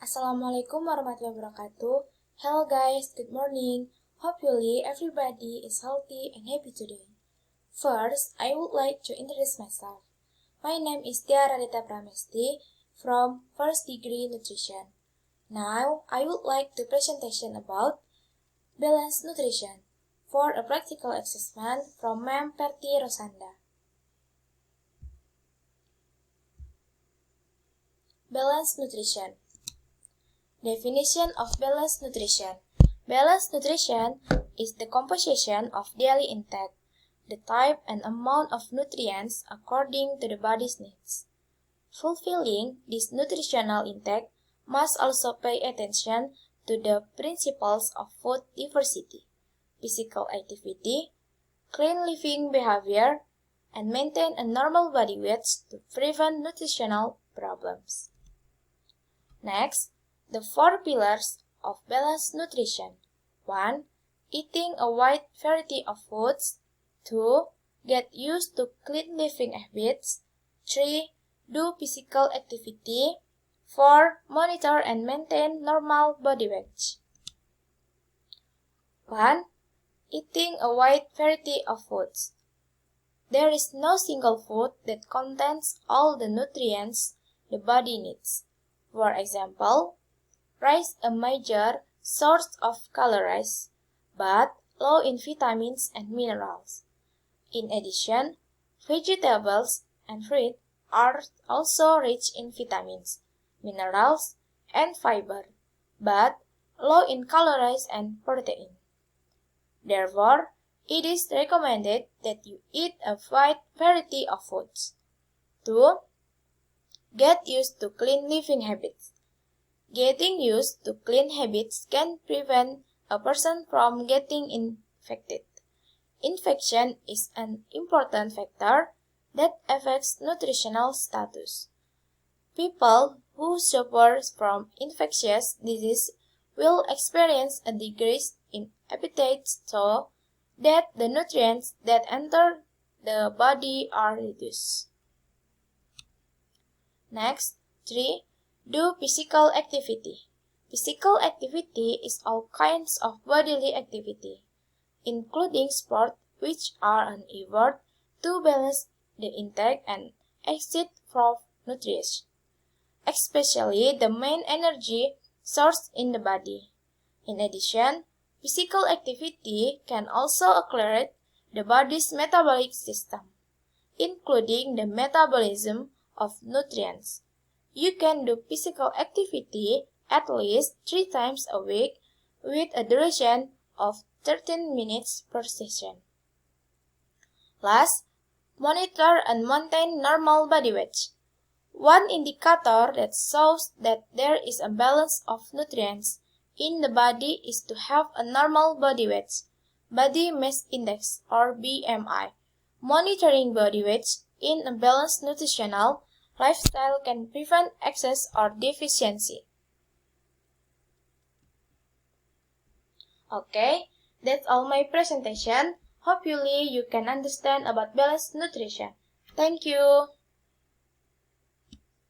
Assalamualaikum warahmatullahi wabarakatuh. Hello guys, good morning. Hopefully everybody is healthy and happy today. First, I would like to introduce myself. My name is Tiara Deta Pramesti from First Degree Nutrition. Now, I would like to presentation about balanced nutrition for a practical assessment from Maam Perti Rosanda. Balanced nutrition. Definition of balanced nutrition. Balanced nutrition is the composition of daily intake, the type and amount of nutrients according to the body's needs. Fulfilling this nutritional intake must also pay attention to the principles of food diversity, physical activity, clean living behavior, and maintain a normal body weight to prevent nutritional problems. Next, the 4 pillars of balanced nutrition. 1. Eating a wide variety of foods. 2. Get used to clean living habits. 3. Do physical activity. 4. Monitor and maintain normal body weight. 1. Eating a wide variety of foods. There is no single food that contains all the nutrients the body needs. For example, rice a major source of calories, but low in vitamins and minerals. In addition, vegetables and fruit are also rich in vitamins, minerals, and fiber, but low in calories and protein. Therefore, it is recommended that you eat a wide variety of foods. 2. Get used to clean living habits. Getting used to clean habits can prevent a person from getting infected. Infection is an important factor that affects nutritional status. People who suffer from infectious disease will experience a decrease in appetite so that the nutrients that enter the body are reduced. Next, 3. Do physical activity. Physical activity is all kinds of bodily activity, including sport, which are an effort to balance the intake and exit of nutrition, especially the main energy source in the body. In addition, physical activity can also accelerate the body's metabolic system, including the metabolism of nutrients. You can do physical activity at least 3 times a week with a duration of 13 minutes per session. Last, monitor and maintain normal body weight. One indicator that shows that there is a balance of nutrients in the body is to have a normal body weight, body mass index or BMI. Monitoring body weight in a balanced nutritional lifestyle can prevent excess or deficiency. Okay, that's all my presentation. Hopefully you can understand about balanced nutrition. Thank you.